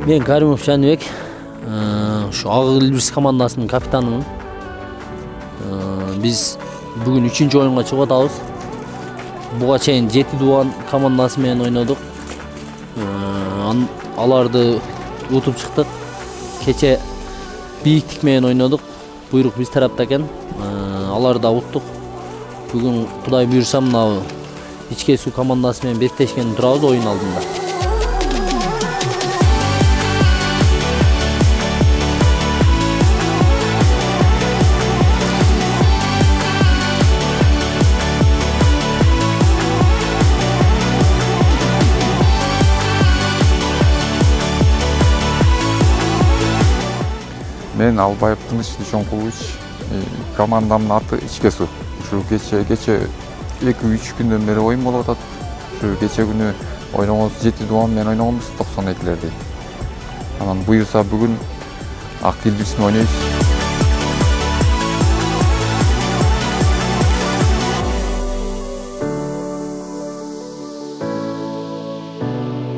Мен Каримов Жаныбек, şu Ак Илбирс командасынын капитанымын. Biz bugün 3-cü oyunga çıkıp atабыз. Буга чейин 7 Дуан командасы менен ойнодук. Аларды утуп чыктык. Кече бийиктик менен ойнодук. Буйрук биз тарапта экен. Аларды уттук. Бүгүн Кудай буйрса мына ичке суу командасы менен беттешкен турабыз oyun алдында. Мен Албаев Тыныч Дүйшөнкулович, командамдын аты ичке суу. Ушу кече 2-3 күндөн бери оюн болуп атат. Ушу кече күнү ойногонбуз 7 Дуан менен ойногонбуз 92-лерде. Анан буюрса бүгүн Ак Илбирс менен ойнойбуз.